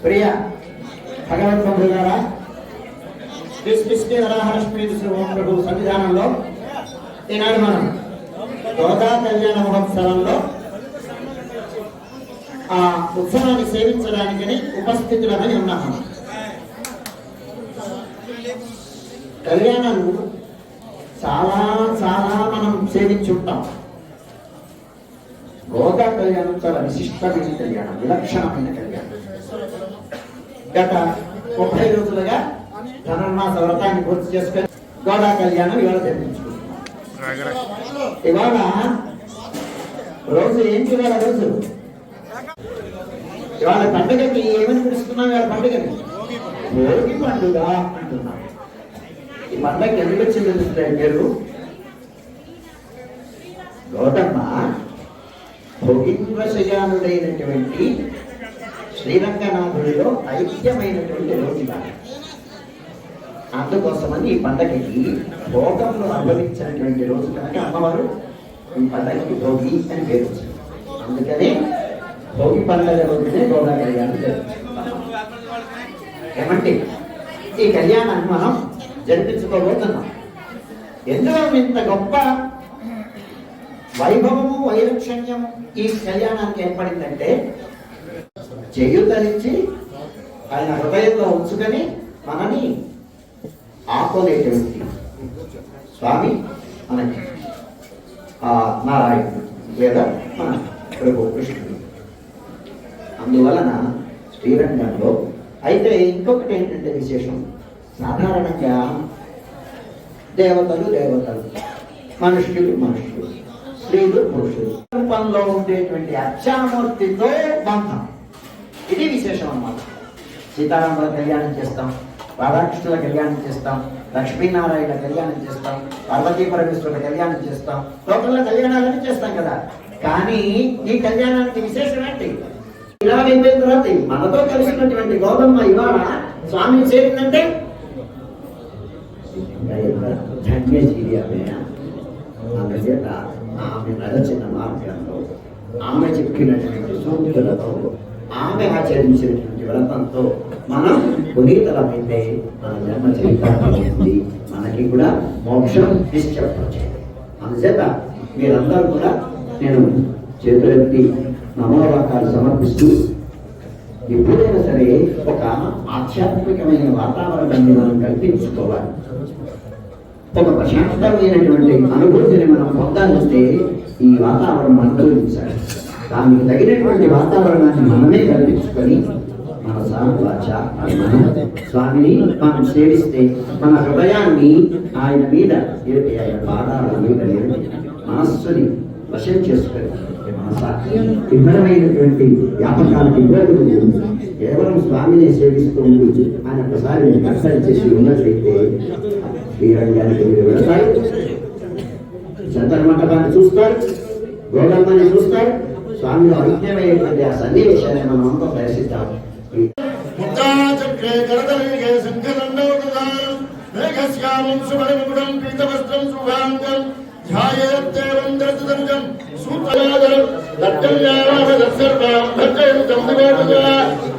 ప్రియ భగవత్ బంధువులారా, ప్రభు సన్నిధానంలో ఈనాడు మనం గోదా కళ్యాణ మహోత్సవంలో ఆ ఉత్సవాన్ని సేవించడానికని ఉపస్థితులమని ఉన్నాము. కళ్యాణాలు చాలా చాలా మనం సేవించుంటాం. గోదా కళ్యాణం చాలా విశిష్టమైన కళ్యాణం, విలక్షణమైన కళ్యాణం. గత 30 రోజులుగా ధనుర్మాస వ్రతాన్ని పూర్తి చేసుకొని గోదా కళ్యాణం ఇవాళ జరిపించుకుంటున్నాం. ఇవాళ రోజు ఏంటి? ఇవాళ రోజు ఇవాళ పండుగకి ఏమని పిలుస్తున్నాం? ఇవాళ పండుగని భోగి పండుగ అంటున్నాం. ఈ పండుగకి ఎందుకు వచ్చింది పేరు? గౌతమ్మ భోగింద్రశయానుడైనటువంటి శ్రీరంగనాథుడిలో ఐక్యమైనటువంటి రోజు. అందుకోసమని ఈ పండగకి భోగంలో అనుభవించినటువంటి రోజు కనుక అమ్మవారు ఈ పండగకి భోగి అని పేరు వచ్చింది. అందుకని భోగి పండుగ రోజునే గోదా కళ్యాణం జరుగుతుంది. ఏమంటే ఈ కళ్యాణాన్ని మనం జరిపించుకోబోతున్నాం. ఎందులో ఇంత గొప్ప వైభవము వైలక్షణ్యము ఈ కళ్యాణానికి ఏర్పడిందంటే, చేయుతనిచ్చి ఆయన హృదయంలో ఉంచుకొని మనని ఆకోనేటువంటి స్వామి మనకి నారాయణుడు లేదా మన ప్రభు కృష్ణుడు. అందువలన శ్రీరంగంలో అయితే ఇంకొకటి ఏంటంటే విశేషం, సాధారణంగా దేవతలు మనుష్యులు స్త్రీలు పురుషులు రూపంలో ఉండేటువంటి అర్చామూర్తితో బంధం. ఇది విశేషం అన్నమాట. సీతారాముల కళ్యాణం చేస్తాం, రాధాకృష్ణుల కళ్యాణం చేస్తాం, లక్ష్మీనారాయణ కళ్యాణం చేస్తాం, పార్వతీ పరమేశ్వరుల కళ్యాణం చేస్తాం, లోకల్లో కళ్యాణాలన్నీ చేస్తాం కదా. కానీ ఈ కళ్యాణానికి విశేషం ఏంటి? ఇలా అయిపోయిన తర్వాత మనతో కలిసినటువంటి గౌతమ్మ ఇవాళ స్వామిని చేరిందంటే ధన్యజీవి ఆమె చేత ఆమె నడచిన మార్గంలో, ఆమె చెప్పినటువంటి సూక్తులతో, ఆమె ఆచరించినటువంటి వ్రతంతో మనం పునీతలమైతే మన జన్మ చరిత్రది, మనకి కూడా మోక్షం నిశ్చయించే. అందుచేత మీరందరూ కూడా నేను చేతులెత్తి నమోవాకాలు సమర్పిస్తూ ఎప్పుడైనా సరే ఒక ఆధ్యాత్మికమైన వాతావరణాన్ని మనం కల్పించుకోవాలి. ఒక ప్రశాంతమైనటువంటి అనుభూతిని మనం పొందాలంటే ఈ వాతావరణం అనుభవించాలి. దానికి తగినటువంటి వాతావరణాన్ని మనమే కల్పించుకొని మన మనసా వాచ మనం స్వామిని మనం సేవిస్తే మన హృదయాన్ని ఆయన మీద ఆయన పాదాల మీద మనస్సుని వశం చేసుకొని మనస విభిన్నమైనటువంటి వ్యాపకాలకు ఇవ్వదు కేవలం స్వామిని సేవిస్తూ ఉండి ఆయన ఒకసారి దర్శనం చేసి ఉన్నట్లయితే శ్రీరంగానికి మీరు వెళతారు, శంకర మండపాన్ని చూస్తారు, గోడమ్మని చూస్తారు. స్వామిలో అజ్ఞమైనటువంటి ఆ సన్నివేశాన్ని మనం అంతా ప్రదర్శిస్తాం.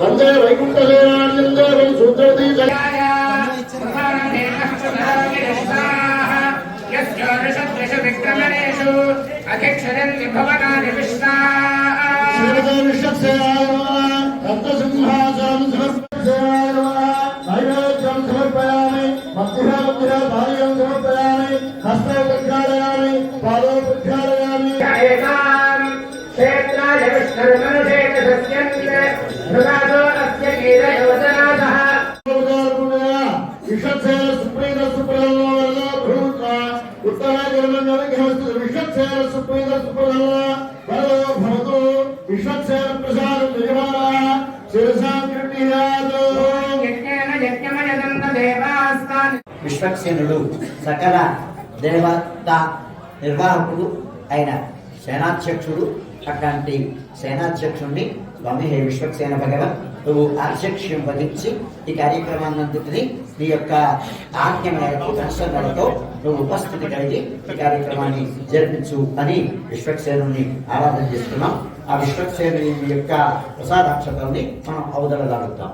వందే వైకుంఠ అక్షరం భవనాని విష్ణా సమర్పయామి భార్యం సమర్పయామి హస్త ప్రక్షాళయామి పాదో ప్రక్షాళయామి క్షేత్రాయ విష్ణుర్మనుషేత సస్యంత భృగాదో అస్య కీరయోజనాదః విషత్సేన సుప్రీత సుప్రభో భూత్వ ఉత్తరాజనమన్యవిఘ్నస్తు విషత్సేన సుప్రీత సుప్రభో వరదో భవతు విషత్సేన ప్రసాదం యజమానః శిరసాం కృణీయాతు యజ్ఞేన యజ్ఞమయదంత దేవాస్తాన్. విశ్వక్సేనుడు సకల దేవత నిర్వాహకుడు అయిన సేనాధ్యక్షుడు. అట్లాంటి సేనాధ్యక్షుడిని స్వామి హే విశ్వక్సేన భగవన్ నువ్వు అధ్యక్ష్యం వహించి ఈ కార్యక్రమాన్నంతటిని నీ యొక్క ఆజ్ఞ మేరకు కన్సర్నలతో నువ్వు ఉపస్థితి కలిగి ఈ కార్యక్రమాన్ని జరిపించు అని విశ్వక్సేనుని ఆరాధన చేస్తున్నాం. ఆ విశ్వక్సేనుని యొక్క ప్రసాదాక్షతల్ని మనం అవదలలాడుతాం.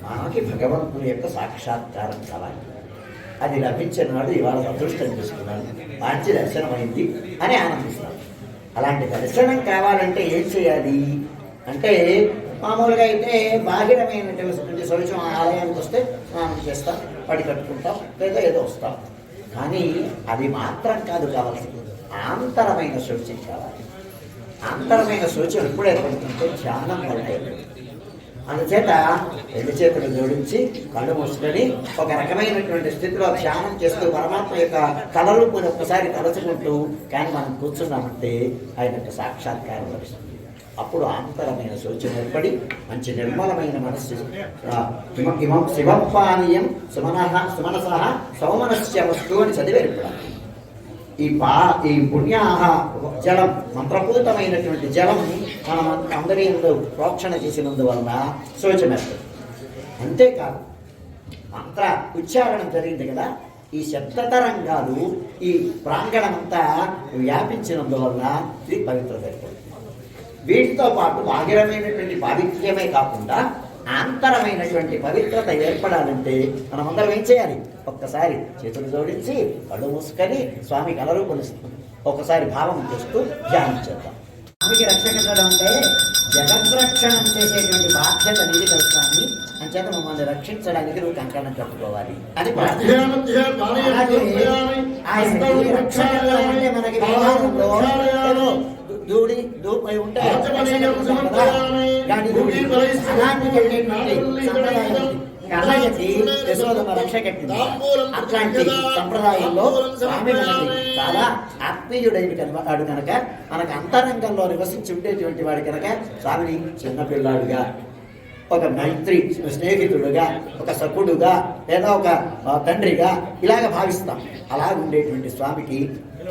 మనకి భగవంతుని యొక్క సాక్షాత్కారం కావాలి. అది లభించిన నాడు ఇవాళ అదృష్టం చేసుకున్నాను, మంచి దర్శనం అయింది అని ఆనందిస్తాను. అలాంటి దర్శనం కావాలంటే ఏం చేయాలి అంటే, మామూలుగా అయితే బాహిరమైనటువంటి శౌచం ఆలయానికి వస్తే స్నానం చేస్తాం, పడి కట్టుకుంటాం, లేదా ఏదో వస్తాం. కానీ అది మాత్రం కాదు కావాల్సింది, ఆంతరమైన శౌచం కావాలి. ఆంతరమైన శౌచం ఎప్పుడు ఏర్పడుతుంటే ధ్యానం వల్ల ఏర్పడుతుంది. అందుచేత రెండు చేతులు జోడించి కళ్ళు మూసుకొని ఒక రకమైనటువంటి స్థితిలో ధ్యానం చేస్తూ పరమాత్మ యొక్క కళరూపుని ఒక్కసారి తలచుకుంటూ కానీ మనం కూర్చున్నామంటే ఆయన యొక్క సాక్షాత్కారం లభిస్తుంది. అప్పుడు ఆంతరమైన శౌచం ఏర్పడి మంచి నిర్మలమైన మనస్సు ఇమం శివపానీయం సుమనసః సౌమనస్య వస్తు అని చదివేర్పడాలి. ఈ పుణ్యాహ జలం, మంత్రపూతమైనటువంటి జలం మనం అందరి ప్రోక్షణ చేసినందువలన శోచమేస్తుంది. అంతేకాదు మంత్ర ఉచ్చారణం జరిగింది కదా, ఈ శబ్ద తరంగాలు ఈ ప్రాంగణమంతా వ్యాపించినందువలన ఇది పవిత్రత ఏర్పడుతుంది. వీటితో పాటు బాహిరమైనటువంటి పావిత్ర్యమే కాకుండా ఆంతరమైనటువంటి పవిత్రత ఏర్పడాలంటే మనమందరం ఏం చేయాలి? ఒక్కసారి చేతులు జోడించి కళ్ళు మూసుకొని స్వామి కలరు కొలుస్తుంది ఒకసారి భావం చేస్తూ ధ్యానం చేద్దాం. స్వామికి రక్షించడం అంటే జగద్రక్షణం చేసేటువంటి బాధ్యత నీది కదా స్వామి, అంచేత మమ్మల్ని రక్షించడానికి నువ్వు కంకణం కట్టుకోవాలి అని మనకి దూడి దూపై ఉంటే కళ్ళకి యశోదమ్మ రక్ష కట్టింది. అట్లాంటి సంప్రదాయంలో స్వామి మనకి చాలా ఆత్మీయుడైన వాడు కనుక, మనకు అంతరంగంలో నివసించి ఉండేటువంటి వాడు కనుక స్వామిని చిన్నపిల్లాడుగా, ఒక మైత్రి స్నేహితుడుగా, ఒక సఖుడుగా, లేదా ఒక తండ్రిగా ఇలాగ భావిస్తాం. అలా ఉండేటువంటి స్వామికి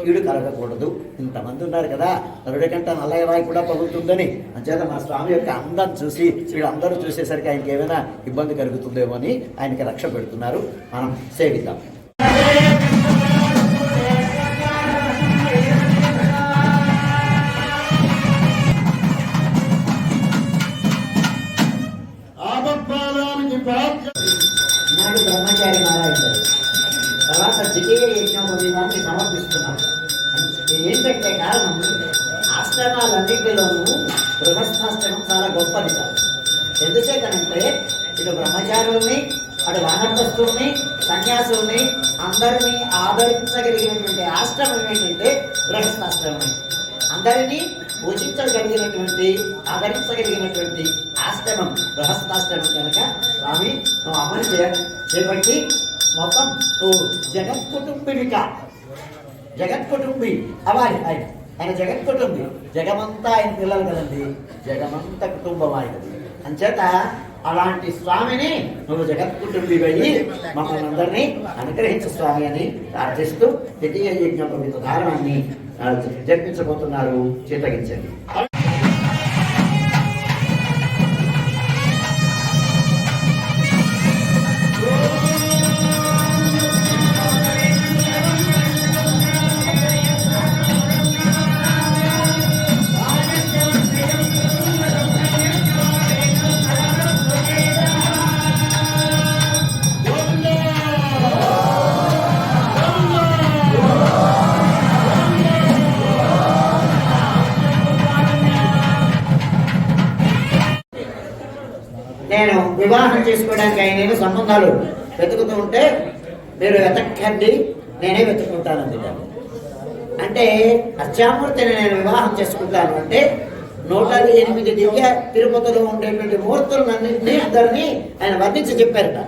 కీడు కలగకూడదు. ఇంతమంది ఉన్నారు కదా, నరుడి కంట నల్లరాయి కూడా పగులుతుందని, అంచేత మా స్వామి యొక్క అందం చూసి వీళ్ళందరూ చూసేసరికి ఆయనకి ఏమైనా ఇబ్బంది కలుగుతుందేమో అని ఆయనకి రక్ష పెడుతున్నారు. మనం సేవిద్దాం. నాడు బ్రహ్మచారి నారాయణ తర్వాత ద్వితీయ యజ్ఞోపవీతాన్ని సమర్పిస్తున్నారు. ఏంటంటే కారణం, ఆశ్రమాలన్నింటిలోనూ గృహస్థాశ్రమం చాలా గొప్పది కాదు. ఎందుచేతనంటే ఇటు బ్రహ్మచారుల్ని అటు వానప్రస్థుల్ని సన్యాసుల్ని అందరినీ ఆదరించగలిగినటువంటి ఆశ్రమం ఏంటంటే గృహస్థాశ్రమం. అందరినీ పూజించగలిగినటువంటి ఆదరించగలిగినటువంటి ఆశ్రమం గృహస్థాశ్రమం కనుక స్వామి నువ్వు అమలు చేపట్టి మొత్తం నువ్వు జగత్కుటుంబి అవ్వాలి. ఆయన జగత్కుటుంబి, జగమంతా ఆయన పిల్లలు కదండి, జగమంతా కుటుంబం ఆయనది. అంచేత అలాంటి స్వామిని నువ్వు జగత్కుటుంబి వెళ్ళి మమ్మల్ని అందరినీ అనుగ్రహించు స్వామి అని ప్రార్థిస్తూ ద్వితీయ యజ్ఞోపవీత ధారణాన్ని జరిపించబోతున్నారు. చిత్తగించండి. నేను వివాహం చేసుకోవడానికి ఆయన సంబంధాలు వెతుకుతూ ఉంటే మీరు వెతకండి, నేనే వెతుక్కుంటానండి. అంటే అర్చామూర్తిని నేను వివాహం చేసుకుంటాను అంటే 108 దివ్య తిరుపతిలో ఉండేటువంటి మూర్తులన్నింటినీ అందరినీ ఆయన వర్ణించి చెప్పారట.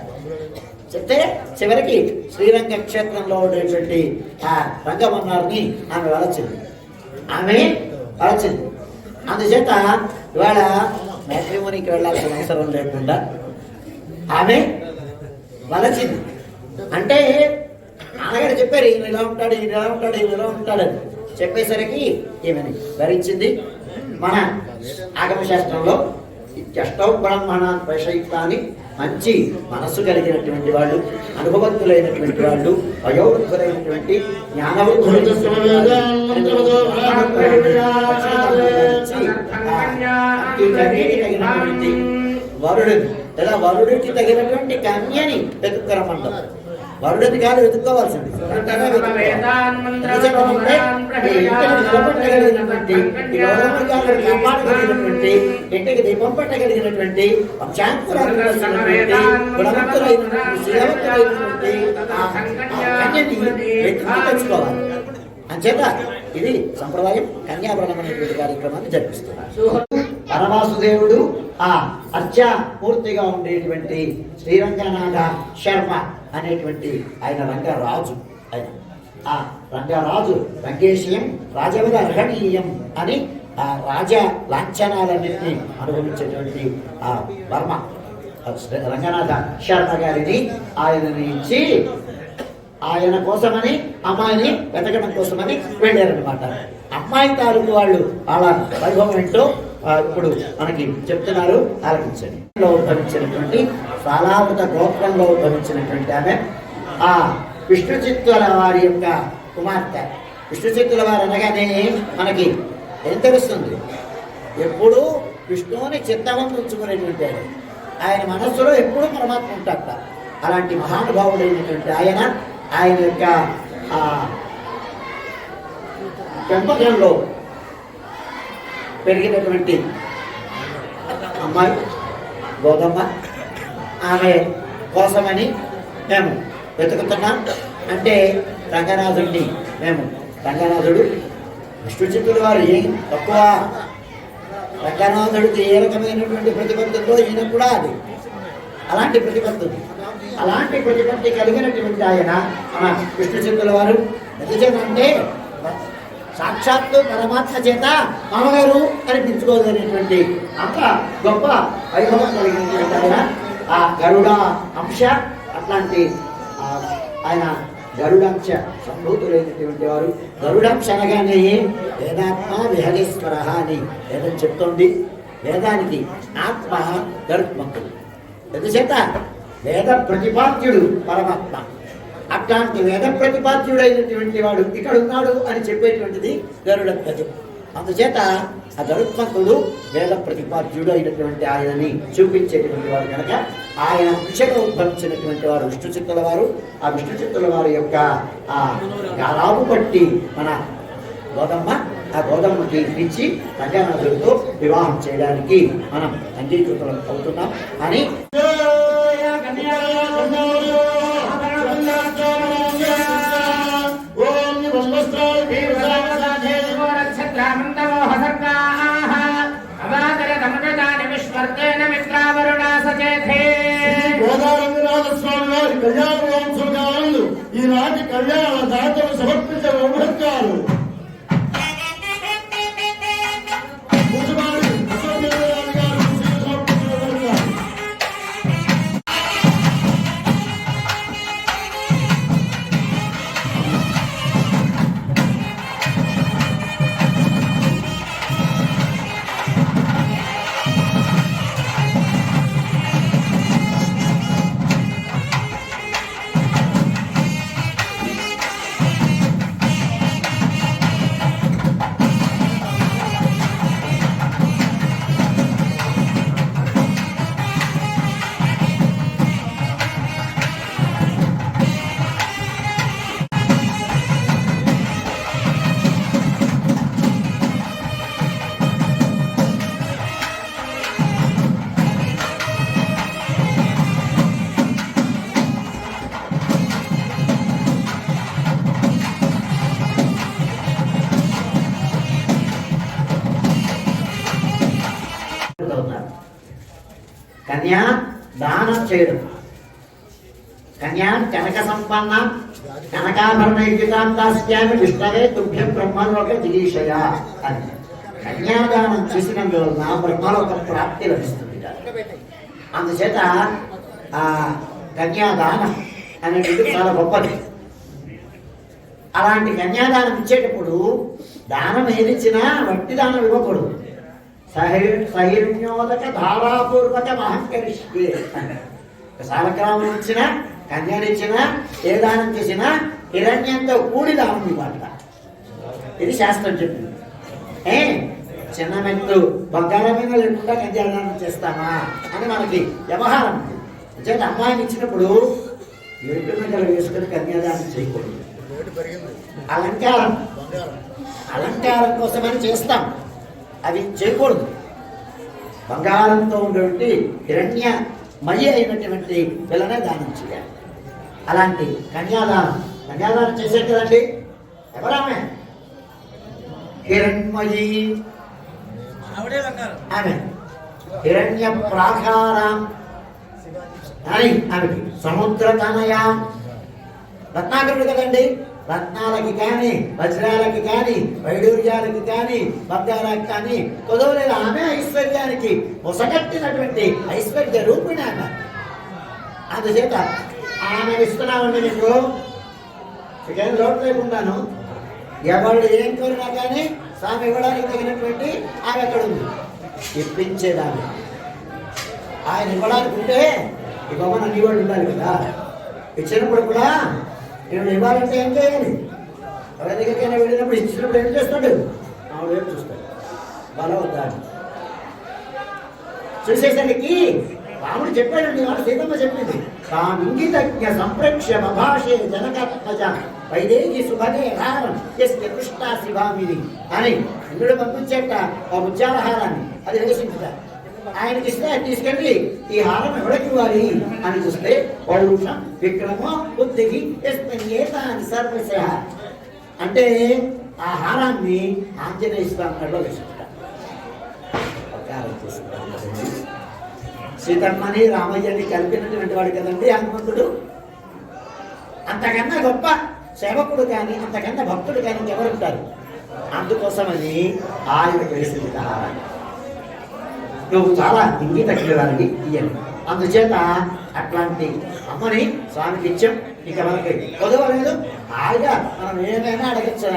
చెప్తే చివరికి శ్రీరంగ క్షేత్రంలో ఉండేటువంటి ఆ రంగమన్నారిని ఆమె వలచింది. అందుచేత ఇవాళ మ్యాట్రిమోనీకి వెళ్ళాల్సిన అవసరం లేకుండా ఆమె వలచింది. అంటే నాన్నగారు చెప్పారు ఈయన ఇలా ఉంటాడు, ఈయన ఇలా ఉంటాడు, ఈయన ఇలా ఉంటాడని చెప్పేసరికి ఈమెని భరించింది. మన ఆగమశాస్త్రంలో అష్టౌ బ్రాహ్మణాన్ ప్రశయితాన్ని మంచి మనస్సు కలిగినటువంటి వాళ్ళు, అనుభవత్తులైనటువంటి వాళ్ళు, వయోవృద్ధులైనటువంటి తగినటువంటి వరుడు లేదా వరుడికి తగినటువంటి కన్యని వెతుక్కరమంటారు. వరుడిని కాదు వెతుక్కోవాల్సింది. కాపాడగలిగినటువంటి, ఇంటికి దీపం పెట్టగలిగినటువంటి, వంశాంకురాలైనటువంటి, గుణవంతులైనటువంటి, శీలవంతులైనటువంటి కన్యని వెతుక్కు తెచ్చుకోవాలి. అంచేత ఇది సంప్రదాయం. కన్యాభరణం అనేటువంటి కార్యక్రమాన్ని జరిపిస్తున్నారు. పరవాసుదేవుడు ఆ అర్చా పూర్తిగా ఉండేటువంటి శ్రీరంగనాథ శర్మ అనేటువంటి ఆయన రంగరాజు. ఆయన ఆ రంగరాజు రంగేశీయం రాజవద అర్హణీయం అని ఆ రాజ లాంఛనాలన్నింటినీ అనుభవించేటువంటి ఆ వర్మ రంగనాథ శర్మ గారిని ఆయనని ఇచ్చి ఆయన కోసమని అమ్మాయిని వెతకడం కోసమని వెళ్ళారనమాట. అమ్మాయి తాలూకు వాళ్ళు వాళ్ళ వైభవం ఏంటో ఇప్పుడు మనకి చెప్తున్నారు, ఆలకించండి. ఉద్భవించినటువంటి సాలావృత గోత్రంలో ఉద్భవించినటువంటి ఆమె ఆ విష్ణుచిత్తుల వారి యొక్క కుమార్తె. విష్ణుచిత్తుల వారు అనగానే మనకి ఏం తెలుస్తుంది? ఎప్పుడూ విష్ణువుని చిత్తమందు ఉంచుకునేటువంటి ఆయన మనస్సులో ఎప్పుడూ పరమాత్మ ఉంటాడట. అలాంటి మహానుభావుడైనటువంటి ఆయన యొక్క పెంపకంలో పెరిగినటువంటి అమ్మాయి గోదమ్మ. ఆమె కోసమని మేము వెతుకుతున్నాం. అంటే రంగనాథుడిని రంగనాథుడు విష్ణుచిత్తుల వారు ఏం తక్కువ, రంగనాథుడికి ఏ రకమైనటువంటి ప్రతిపత్తుల్లో ఈయన కూడా అది అలాంటి ప్రతిపత్తి కలిగినటువంటి ఆయన మన విష్ణుచిత్తుల వారు. ఎందుచేతంటే సాక్షాత్తు పరమాత్మ చేత మామగారు అనిపించుకోగలిగినటువంటి అంత గొప్ప వైభవం కలిగినటువంటి ఆయన ఆ గరుడ అంశ. అట్లాంటి ఆయన గరుడాంశ సంభూతులైనటువంటి వారు. గరుడాంశ అనగానే వేదాత్మ విహగేశ్వర అని వేదం చెప్తోంది. వేదానికి ఆత్మ గరుత్మంతుడు. ఎందుచేత వేద ప్రతిపాద్యుడు పరమాత్మ. అట్లాంటి వేద ప్రతిపాద్యుడైనటువంటి వాడు ఇక్కడ ఉన్నాడు అని చెప్పేటువంటిది గరుడ ధ్వజం. అందుచేత ఆ గరుత్మంతుడు వేద ప్రతిపాద్యుడు అయినటువంటి ఆయనని చూపించేటువంటి వాడు కనుక ఆయన అంశగా ఉద్భవించినటువంటి వారు విష్ణుచిత్తుల వారు. ఆ విష్ణుచిత్తుల వారి యొక్క ఆ గారాబు పట్టి మన గోదమ్మ ఆ గోధుమకి ఇప్పించి కన్యానాథుడితో వివాహం చేయడానికి మనం అంగీకృతం అవుతున్నాం అని ఈనాటి కళ్యాణ దాతలు సమర్పించే ఉపచారాలు కన్యా దానం చేయడం. కన్యా కనక సంపన్న కనకాభరణ యుజితాంతాస్యామి విష్ణవే తుభ్యం బ్రహ్మలోక జిగీషయ అని. కన్యాదానం చేసినందువలన బ్రహ్మలోక ప్రాప్తి లభిస్తుంది. అందుచేత ఆ కన్యాదానం అనేది చాలా గొప్పది. అలాంటి కన్యాదానం ఇచ్చేటప్పుడు దానం ఏదిచ్చినా వట్టి దానం ఇవ్వకూడదు. సహిర్ణ్యోదక ధారాపూర్వక మహంకరిష్యే. సాలగ్రామం ఇచ్చినా కన్యానిచ్చినా ఏ దానం చేసినా హిరణ్యంతో కూడి దానం ఇవ్వాలి. ఇది శాస్త్రం చెప్పింది. చిన్న మెత్తు బంగారం మీద లేకుండా కన్యాదానం చేస్తామా అని మనకి వ్యవహారం. చేత అమ్మాయిని ఇచ్చినప్పుడు ఎరుపు మెక్కలు వేసుకొని కన్యాదానం చేయకూడదు. అలంకారం కోసమని చేస్తాం, అవి చేయకూడదు. బంగారంతో ఉన్నటువంటి హిరణ్యమయి అయినటువంటి పిల్లనే దానం చేయాలి. అలాంటి కన్యాదానం చేసే కదండి. ఎవరామె? హిరణ్మయి ఆమె. హిరణ్య ప్రాకారం అని ఆమెకి. సముద్ర తనయ రత్నాకరుడు కదండి. రత్నాలకి కానీ వజ్రాలకి కానీ వైడూర్యాలకి కానీ బంగారానికి కానీ కుదవలేదు. ఆమె ఐశ్వర్యానికి ముసగట్టినటువంటి ఐశ్వర్య రూపిణి ఆమె. అందుచేత ఆమె ఇస్తున్నామండి మీకు చికెన్ లోటు లేకుండాను. ఎవరు ఏం కోరినా కానీ స్వామి ఇవ్వడానికి తగినటువంటి ఆమె ఎక్కడ ఉంది ఇప్పించేదాన్ని. ఆయన ఇవ్వడానికి ఉంటే ఇవ్వమని అన్ని వాళ్ళు ఉండాలి కదా. ఇచ్చినప్పుడు కూడా నేను ఇవ్వాలంటే ఏం చేయాలి? ఎవరి దగ్గరికైనా వెళ్ళినప్పుడు ఇచ్చినప్పుడు ఏం చేస్తాడు? ఆవిడ ఏం చూస్తాడు? బలవద్దా చూసేసరికి రాముడు చెప్పాడండి. వాడు సీతమ్మ చెప్పింది. తామింగితజ్ఞ సంప్రేక్ష్య మభాషే జనకత్మజ వైదేహి సుభగే హారం ఎస్య కృష్ణ శివామిని అని ఇంద్రుడు పంపించేట ఆ ముత్యాలహారాన్ని అది వేసింట. ఆయనకి ఇస్తే తీసుకెళ్ళి ఈ హారం ఎవరికి ఇవ్వాలి అని చూస్తే పౌరుషం విక్రమో బుద్ధికి అని సర్వశ అంటే ఆ హారాన్ని ఆంజనేయ స్వామిలో వేసుకుంటారు. సీతమ్మని రామయ్యని కలిపినటువంటి వాడు కదండి హనుమంతుడు. అంతకన్నా గొప్ప సేవకుడు కానీ అంతకన్నా భక్తుడు కానీ ఎవరుంటారు? అందుకోసమని ఆయన వేసింది హారాన్ని. నువ్వు చాలా ఇంగితగిలివాడివి ఇయ్యను. అందుచేత అట్లాంటి అమ్మని స్వామికి ఇచ్చాం. ఇక మనకి కొదవలేదు. హాయిగా మనం ఏమైనా అడగచ్చు.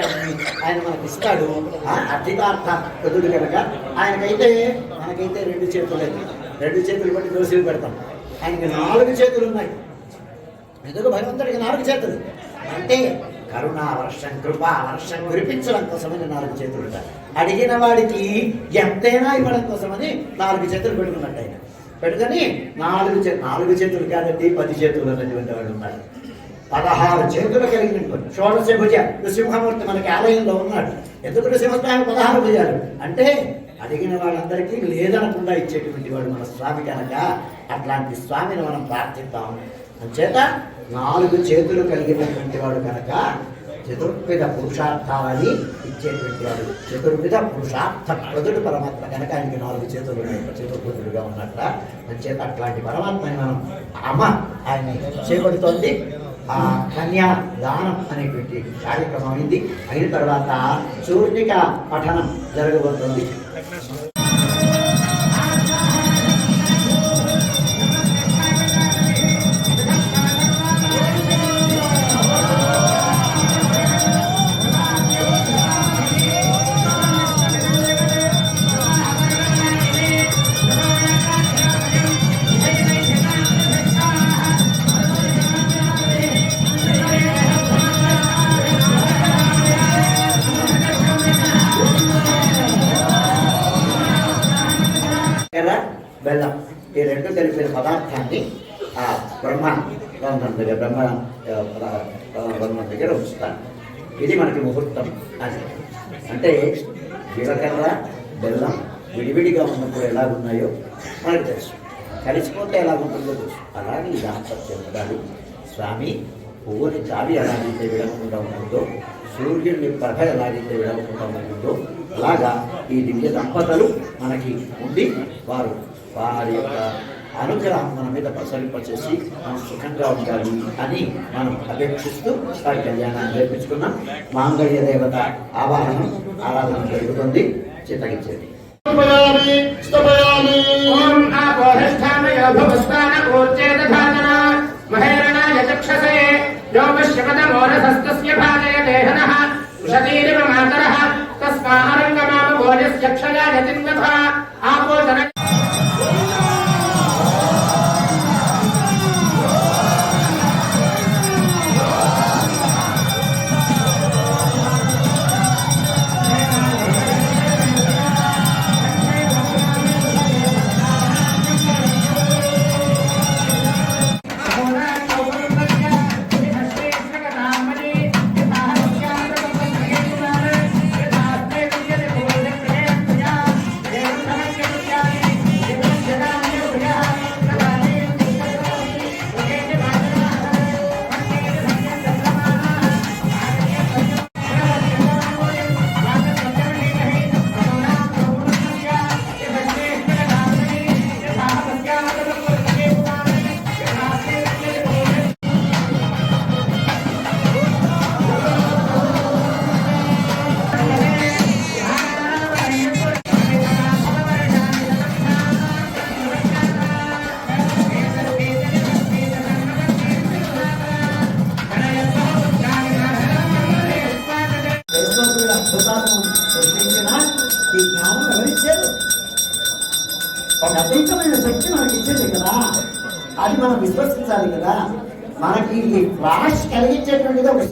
ఆయన మనకి ఇస్తాడు. అర్థితార్థ కొద్దుడు కనుక ఆయనకైతే మనకైతే 2 చేతులు. 2 చేతులు బట్టి దోషులు పెడతాం. ఆయనకి 4 చేతులు ఉన్నాయి. ఎందుకు భగవంతుడికి 4 చేతులు అంటే కరుణా వర్షం కృపా వర్షం కురిపించడం కోసమని 4 చేతులు ఉంటాయి. అడిగిన వాడికి ఎంతైనా ఇవ్వడం కోసమని 4 చేతులు పెట్టుకున్నట్టు ఆయన పెట్టుకొని 4 చేతులు కాదండి 10 చేతులు అన్నటువంటి వాడు ఉన్నాడు. 16 చేతులు కలిగినటువంటి షోడశ భుజ నృసింహమూర్తి మనకి ఆలయంలో ఉన్నాడు. ఎందుకు నృసింహస్వామి 16 భుజాలు అంటే అడిగిన వాళ్ళందరికీ లేదనకుండా ఇచ్చేటువంటి వాడు మన స్వామి కనుక అట్లాంటి స్వామిని మనం ప్రార్థిస్తాం. అంచేత 4 చేతులు కలిగినటువంటి వాడు కనుక చతుర్విధ పురుషార్థాలని ఇచ్చేటువంటి వాడు. చతుర్విధ పురుషార్థ ప్రదుడు పరమాత్మ కనుక ఆయనకి 4 చేతులు ఉన్నాయి, చతుర్భుజుడుగా ఉన్నట్ల. అంచేత అట్లాంటి పరమాత్మని మనం అమ్మ ఆయన చేపడుతోంది. ఆ కన్యా దానం అనేటువంటి కార్యక్రమం అయింది. అయిన తర్వాత చూర్ణిక పఠనం జరగబోతుంది. బెల్లం ఈ 2 కలిపిన పదార్థాన్ని ఆ బ్రహ్మరంధ్రం దగ్గర ఉంచుతాను. ఇది మనకి ముహూర్తం అని అంటే జీలకర్ర బెల్లం విడివిడిగా ఉన్నప్పుడు ఎలాగున్నాయో మనకు తెలుసు, కలిసిపోతే ఎలాగుంటుందో తెలుసు. అలాగే ఈ దాంపత్యం ఉండాలి. స్వామి పువ్వుని చావి ఎలాగైతే విడవకుండా ఉంటుందో, సూర్యుడిని ప్రభ ఎలాగైతే విడవకుండా ఉంటుందో అలాగా ఈ దివ్య దంపతులు మనకి ఉండి వారి యొక్క అనుగ్రహం మన మీద ప్రసరింపచేసి మనం సుఖంగా ఉండాలి అని మనం అపేక్షిస్తూ వారి కళ్యాణాన్ని జరిపించుకున్నాం. మాంగళ్య దేవత ఆవాహనం ఆరాధన జరుగుతుంది. చిత్తగించేది ఈ జ్ఞానం ఎవరిచ్చారు? ఒక అతీతమైన శక్తి మనకి ఇచ్చేది కదా, అది మనం విశ్వసించాలి కదా. మనకి ఈ ఫ్లాష్ కలిగించేటువంటిది ఒక